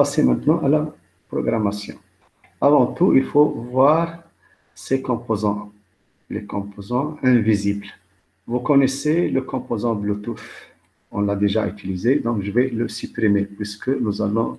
passer maintenant à la programmation. Avant tout, il faut voir ces composants, les composants invisibles. Vous connaissez le composant Bluetooth, on l'a déjà utilisé, donc je vais le supprimer puisque nous allons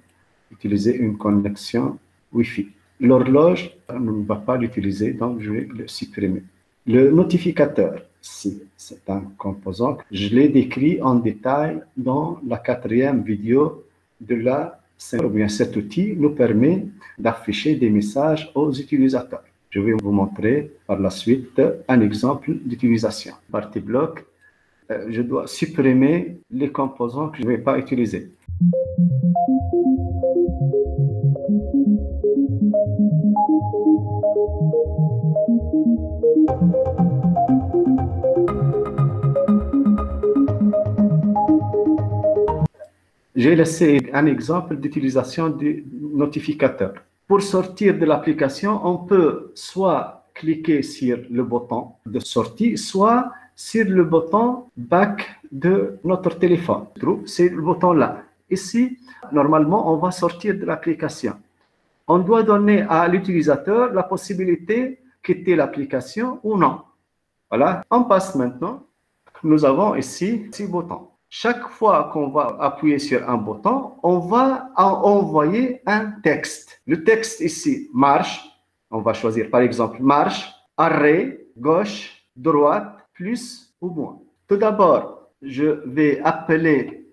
utiliser une connexion Wi-Fi. L'horloge, on ne va pas l'utiliser, donc je vais le supprimer. Le notificateur, c'est un composant. Je l'ai décrit en détail dans la 4e vidéo de la série. Bien, cet outil nous permet d'afficher des messages aux utilisateurs. Je vais vous montrer par la suite un exemple d'utilisation. Partie bloc, je dois supprimer les composants que je ne vais pas utiliser. J'ai laissé un exemple d'utilisation du notificateur. Pour sortir de l'application, on peut soit cliquer sur le bouton de sortie, soit sur le bouton back de notre téléphone. C'est le bouton là. Ici, normalement, on va sortir de l'application. On doit donner à l'utilisateur la possibilité de quitter l'application ou non. Voilà. On passe maintenant. Nous avons ici 6 boutons. Chaque fois qu'on va appuyer sur un bouton, on va envoyer un texte. Le texte ici, marche. On va choisir par exemple marche, arrêt, gauche, droite, plus ou moins. Tout d'abord, je vais appeler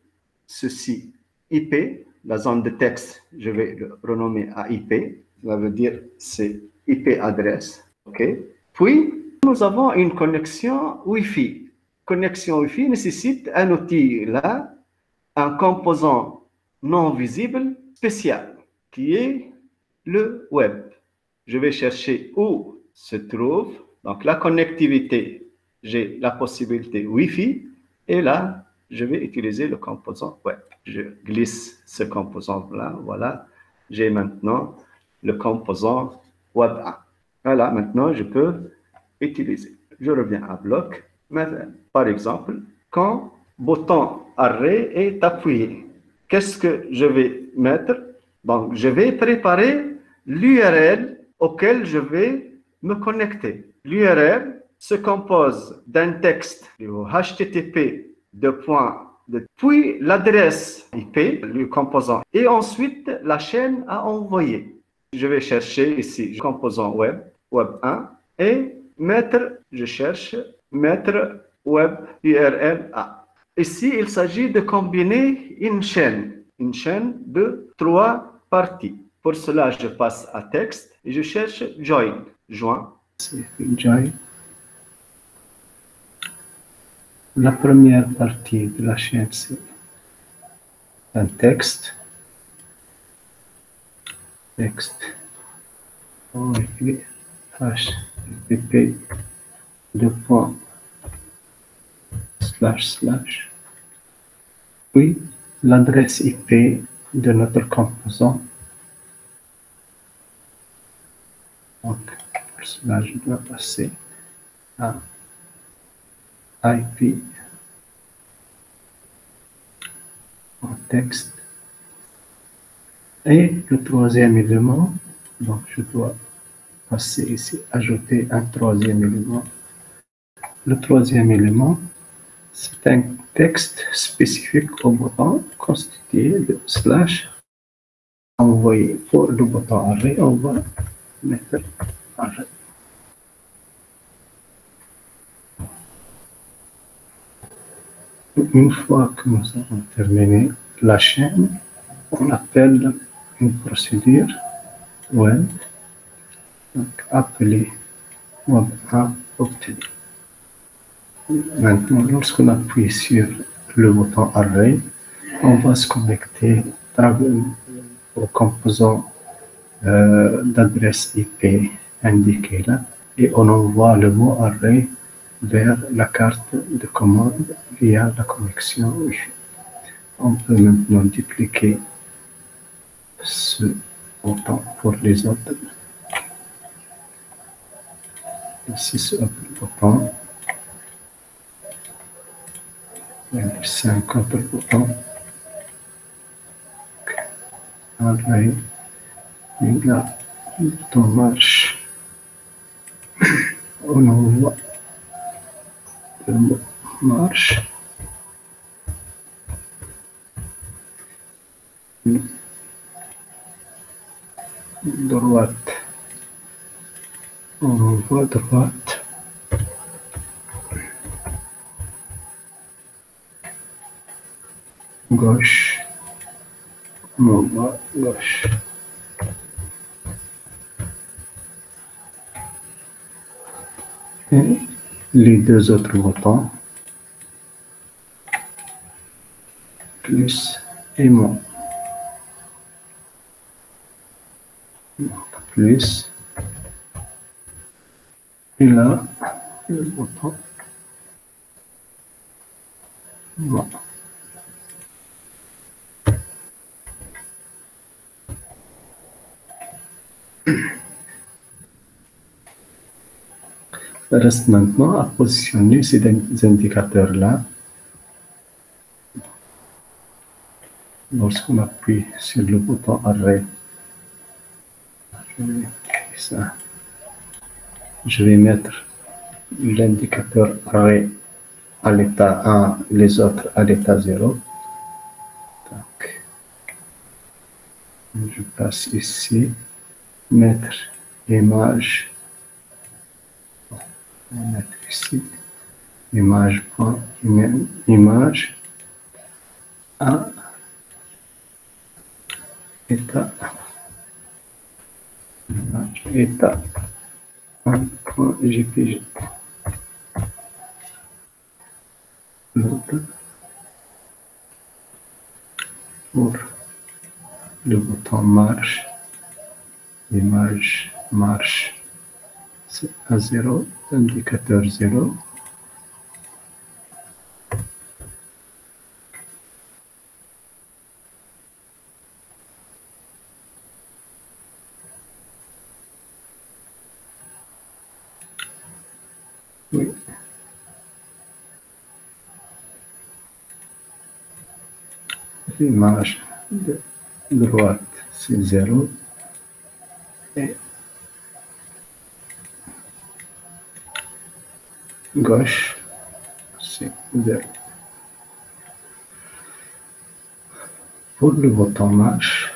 ceci IP. La zone de texte, je vais le renommer à IP. Ça veut dire c'est IP adresse. OK. Puis, nous avons une connexion Wi-Fi. Connexion Wi-Fi nécessite un outil là, un composant non visible spécial, qui est le web. Je vais chercher où se trouve. Donc, la connectivité, j'ai la possibilité Wi-Fi, et là, je vais utiliser le composant web. Je glisse ce composant-là, voilà. J'ai maintenant le composant web 1. Voilà, maintenant, je peux utiliser. Je reviens à bloc. Par exemple, quand le bouton arrêt est appuyé, qu'est-ce que je vais mettre? Donc, je vais préparer l'URL auquel je vais me connecter. L'URL se compose d'un texte HTTP puis l'adresse IP, le composant, et ensuite la chaîne à envoyer. Je vais chercher ici le composant web 1, et je cherche mettre web URL A. Ici, il s'agit de combiner une chaîne de 3 parties. Pour cela, je passe à texte et je cherche join. C'est join. La première partie de la chaîne, c'est un texte. HTTP puis l'adresse IP de notre composant. Donc, pour cela, je dois passer à IP en texte. Et le troisième élément, donc je dois passer ici, ajouter un troisième élément. Le troisième élément, c'est un texte spécifique au bouton constitué de slash envoyé. Pour le bouton arrêt, on va mettre arrêt. Une fois que nous avons terminé la chaîne, on appelle une procédure web, donc appeler web à obtenir. Maintenant, lorsqu'on appuie sur le bouton arrêt, on va se connecter au composant d'adresse IP indiqué là, et on envoie le mot arrêt vers la carte de commande via la connexion Wi-Fi. On peut maintenant dupliquer ce bouton pour les autres. Ici, ce bouton. C'est un autre bouton. array égale bouton marche. On envoie le mot marche. Droite. On envoie droite. Gauche. On envoie gauche. Et les deux autres boutons, plus et moins. Donc, plus. Et là, le bouton moins. Il reste maintenant à positionner ces indicateurs-là. Lorsqu'on appuie sur le bouton arrêt, je vais mettre l'indicateur arrêt à l'état 1, les autres à l'état 0. Donc, je passe ici, mettre image. On va mettre ici image à état 1.jpg. L'autre pour le bouton marche, image marche, c'est à 0, indicateur 0. Oui. L'image de droite, c'est 0. Et gauche, c'est 0. Pour le bouton marche,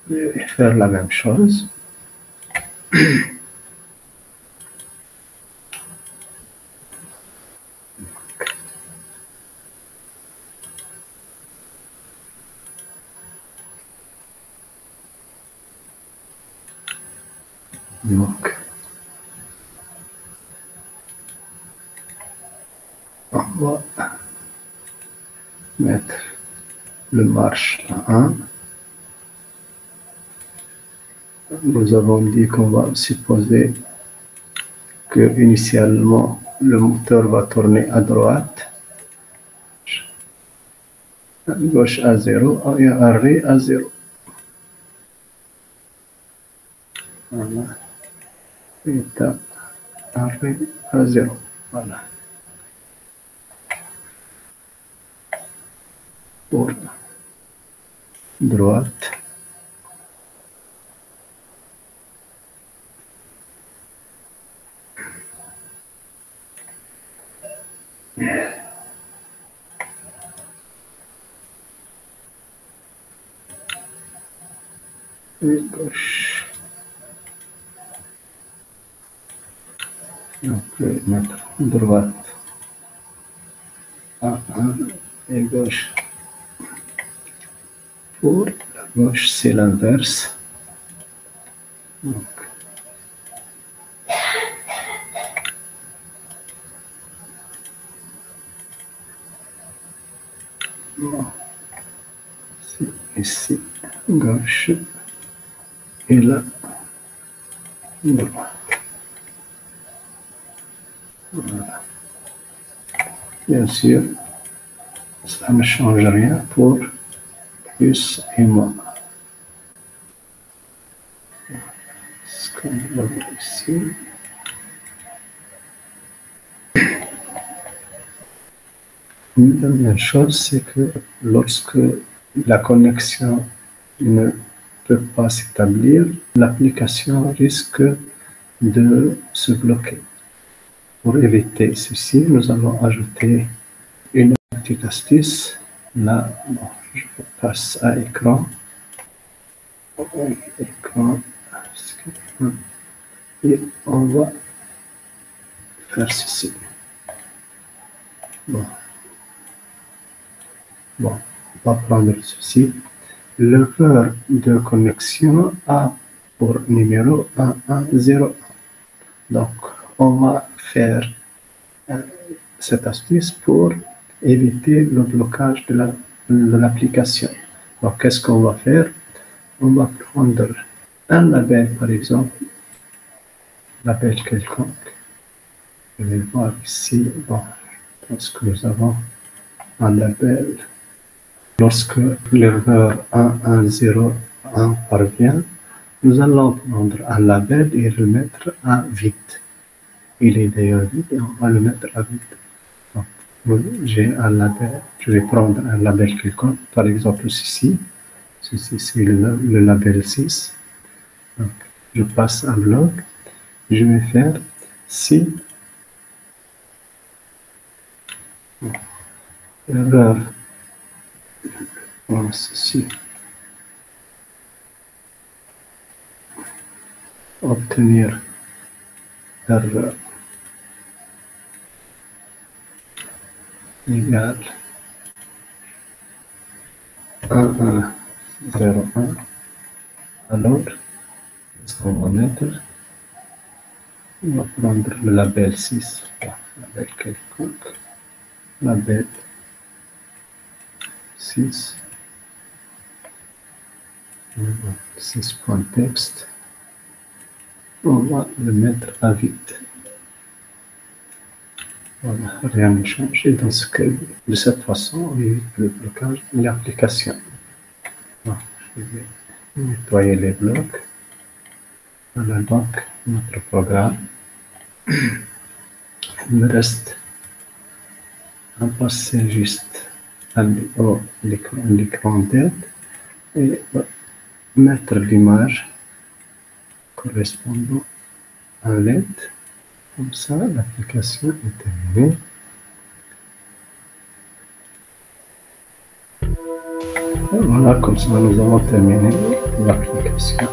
je vais faire la même chose. Donc, on va mettre le marche à 1. Nous avons dit qu'on va supposer que initialement le moteur va tourner à droite, à gauche à 0 et arrêt à 0. Voilà. État arrêt à 0. Voilà. Pour droite. Et gauche. On peut mettre droite à 1 et gauche. Pour la gauche, c'est l'inverse. Donc, c'est ici, gauche, et là, droite. Voilà. Bien sûr, ça ne change rien pour plus et moins. Ce qu'on va voir ici. Une dernière chose, c'est que lorsque la connexion ne peut pas s'établir, l'application risque de se bloquer. Pour éviter ceci, nous allons ajouter une petite astuce. Là, bon, je passe à écran. Écran. Et on va faire ceci. Bon, on va prendre ceci. L'erreur de connexion a pour numéro 1101. Donc, on va faire cette astuce pour éviter le blocage de l'application. Donc, qu'est-ce qu'on va faire? On va prendre un label, par exemple, label quelconque. Je vais voir ici, bon, je pense que nous avons un label. Lorsque l'erreur 1101 parvient, nous allons prendre un label et le mettre à vide. Il est d'ailleurs vide et on va le mettre à vide. J'ai un label, je vais prendre un label quelconque, par exemple ceci. Ceci, c'est le label 6. Donc, je passe un bloc. Je vais faire si erreur, ceci, obtenir erreur égale 1101. Alors, qu'est-ce qu'on va mettre? On va prendre le label 6, label quelconque, label 6, 6.text, on va le mettre à vide. Voilà, rien ne change. Et dans ce cas, de cette façon, on évite le blocage de l'application. Je vais nettoyer les blocs. Voilà donc notre programme. Il me reste à passer juste à l'écran d'aide et mettre l'image correspondant à l'aide. Comme ça, l'application est terminée. Voilà, comme ça, nous avons terminé l'application.